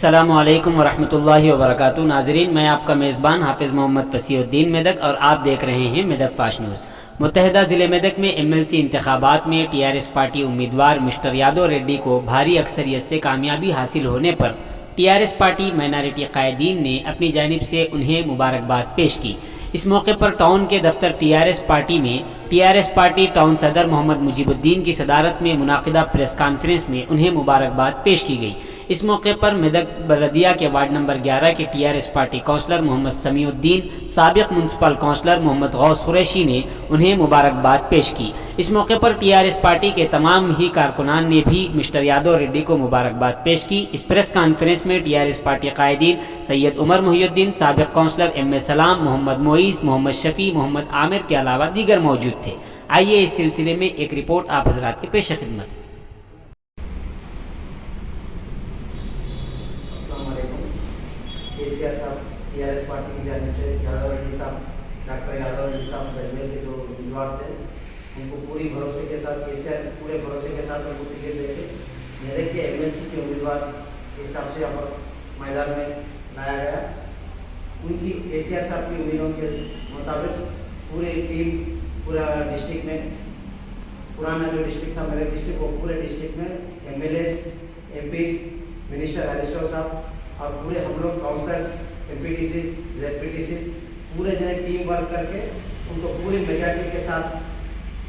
अस्सलामुअलैकुम वरहमतुल्लाहि वबरकातुहू। नाज़रीन, मैं आपका मेज़बान हाफिज़ मोहम्मद फ़सीहुद्दीन मेदक और आप देख रहे हैं मेदक फास्ट न्यूज़। मुत्तहिदा ज़िले मेदक में MLC इंतखाबात में TRS पार्टी उम्मीदवार मिस्टर यादव रेड्डी को भारी अक्सरियत से कामयाबी हासिल होने पर TRS पार्टी माइनॉरिटी कायदीन ने अपनी जानिब से उन्हें मुबारकबाद पेश की। इस मौके पर टाउन के दफ्तर TRS पार्टी में TRS पार्टी टाउन सदर मोहम्मद मुजीबुद्दीन की सदारत में मुनाकिदा प्रेस कॉन्फ्रेंस में उन्हें मुबारकबाद पेश की गई। इस मौके पर मेदक बलदिया के वार्ड नंबर 11 के TRS party councillor Mohammad Samiuddin, साबिक म्यूनसिपल काउंसलर मोहम्मद गौस कुरैशी ने उन्हें मुबारकबाद पेश की। इस मौके पर TRS पार्टी के तमाम ही कारकुनान ने भी मिस्टर यादव रेड्डी को मुबारकबाद पेश की। इस प्रेस कॉन्फ्रेंस में TRS पार्टी कायदीन सैयद उमर मुहियुद्दीन, साबिक काउंसलर MA सलाम, मोहम्मद मोईस, मोहम्मद शफी, मोहम्मद आमिर के अलावा दीगर मौजूद थे। आइए इस सिलसिले में एक रिपोर्ट आप हजरात के पेश खिदमत। केसीआर साहब TRS पार्टी की जानिब से यादव रेड्डी साहब, डॉक्टर यादव रेड्डी साहब दरमियान के जो उम्मीदवार थे, उनको पूरी भरोसे के साथ केसीआर पूरे भरोसे के साथ उनको टिकट देके मेरे के MLC के उम्मीदवार के हिसाब से यहाँ पर मैदान में लाया गया। उनकी केसीआर साहब की उम्मीदों के मुताबिक पूरी टीम पूरा डिस्ट्रिक्ट में, पुराना जो डिस्ट्रिक्ट था मेरे डिस्ट्रिक्ट, वो पूरे डिस्ट्रिक्ट में MLAs, MPs, minister Harish Rao साहब और पूरे हम लोग काउंसलर्स, MPTCs, ZPTCs पूरे जने टीम वर्क करके उनको पूरी मेजॉरिटी के साथ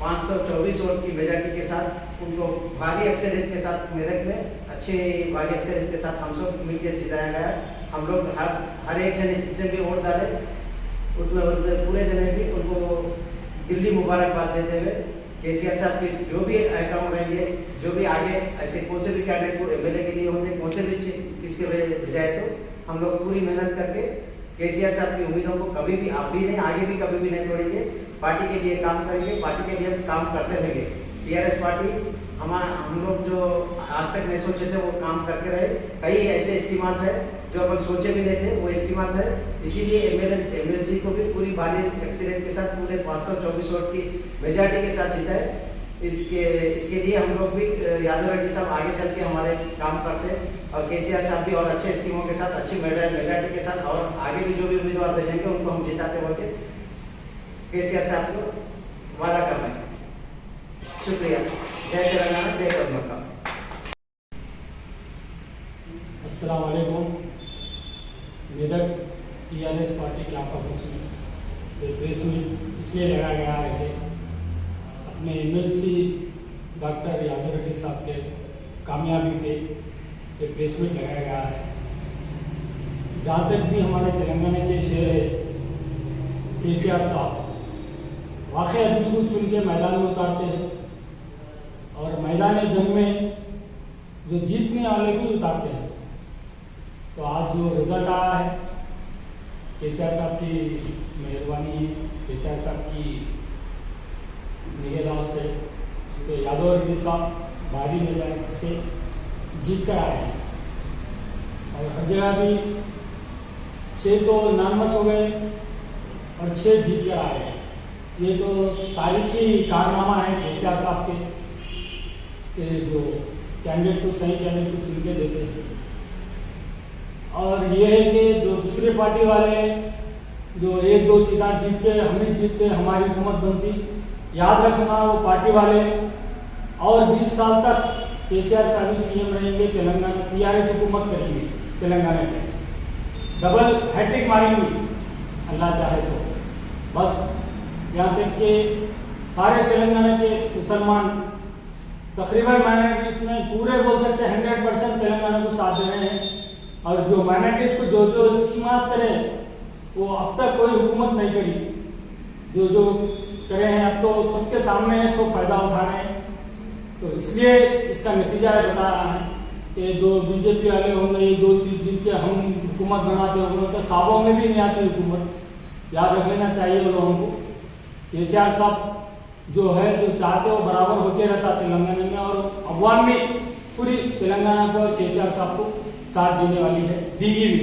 524 वोट की मेजॉरिटी के साथ उनको भारी अक्सरियत के साथ मेदक में अच्छे भारी अक्सरियत के साथ हम सब मिलकर जिताया गया। हम लोग हर एक जने जितने भी वोट डाले उतने पूरे जने भी उनको दिल्ली मुबारकबाद देते हुए केसीआर साहब के जो भी अकाउंट रहेंगे, जो भी आगे ऐसे कौन से भी कैंडिडेट को MLA के लिए होंगे, कौन से भी किसके बजाय, तो हम लोग पूरी मेहनत करके केसीआर साहब की उम्मीदों को कभी भी आप भी नहीं, आगे भी कभी भी नहीं तोड़ेंगे। पार्टी के लिए काम करेंगे, पार्टी के लिए हम काम करते रहेंगे। TRS पार्टी हम लोग जो आज तक नहीं सोचे थे वो काम करते रहे। कई ऐसे स्कीमात है जो अपन सोचे भी नहीं थे, वो स्कीमात है। इसीलिए MLC को भी पूरी भारी अक्सरियत के साथ पूरे 524 वोट की मेजॉरिटी के साथ जीता है। इसके लिए हम लोग भी यादव रेड्डी साहब आगे चल के हमारे काम करते हैं और केसीआर साहब भी और अच्छे स्कीमों के साथ, अच्छी मेजॉरिटी के साथ और आगे भी जो भी उम्मीदवार भेजेंगे उनको हम जिताते हुए केसीआर साहब को वादा कर रहे हैं। शुक्रिया। जय तेलंगाना, जय कर्नाटक। अस्सलाम वालेकुम। मेदक TRS पार्टी के ऑफिस में प्रेस मीट इसलिए लगाया गया है कि अपने MLC डॉक्टर यादव रेड्डी साहब के कामयाबी पे ये प्रेस मीट लगाया गया है। जहाँ तक भी हमारे तेलंगाना के शेर है केसीआर साहब वाकई आदमी को चुन के मैदान में उतारते हैं और मैदान जंग में जो जीतने वाले भी उतारते हैं। तो आज जो रिजल्ट आया है केसीआर साहब की मेहरबानी है, केसीआर साहब की निगहदाश्त से, तो यादव रेड्डी साहब भारी मेजॉरिटी से जीत कर आए हैं और हर जगह भी 6 तो नामस हो गए और 6 जीत कर आए हैं। ये तो तारीखी कारनामा है केसीआर साहब के जो कैंडिडेट को सही कैंडिडेट को चुन के देते हैं। और ये है कि जो दूसरी पार्टी वाले जो 1-2 सीटें जीत के हम ही जीतते हमारी हुकूमत बनती, याद रखना वो पार्टी वाले और 20 साल तक केसीआर साहब CM रहेंगे, तेलंगाना TRS हुकूमत करेंगे, तेलंगाना में डबल हैट्रिक मारेंगी अल्लाह चाहे तो। बस यहाँ तक कि सारे तेलंगाना के मुसलमान तकरीबन माइनॉरिटीज में पूरे बोल सकते हैं 100% तेलंगाना को साथ दे रहे हैं। और जो माइनॉरिटीज को जो जो स्कीमात करे वो अब तक कोई हुकूमत नहीं करी, जो करे हैं अब तो खुद के सामने है, सो फायदा उठा रहे हैं। तो इसलिए इसका नतीजा बता रहा है कि जो BJP वाले होंगे ये 2 सीट जीत के हम हुकूमत बनाते होंगे तो ख्वाबों में भी नहीं आती हुकूमत। याद रख लेना चाहिए लोगों को। केसीआर साहब जो है जो चाहते वो बराबर होके रहता तेलंगाना में और अवाम भी पूरी तेलंगाना को केसीआर साहब को साथ देने वाली है, देगी भी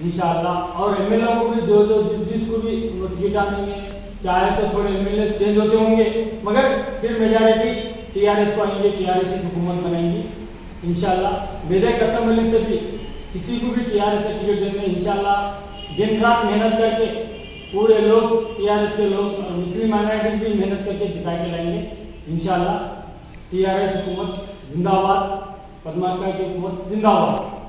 इंशाअल्लाह। और MLA को भी जो जिसको भी टिकट आने में चाहे तो थोड़े MLA चेंज होते होंगे, मगर फिर मेजॉरिटी TRS को आएंगे, TRS की हुकूमत बनाएंगी इंशाल्लाह मेदक असेंबली से भी किसी को भी टीआरएस से टिकट देने इंशाल्लाह दिन रात मेहनत करके पूरे लोग टीआरएस के लोग और मुस्लिम माइनॉरिटीज भी मेहनत करके जिता के लाएंगे इंशाल्लाह। टीआरएस हुकूमत जिंदाबाद, पद्माकर की हुकूमत जिंदाबाद।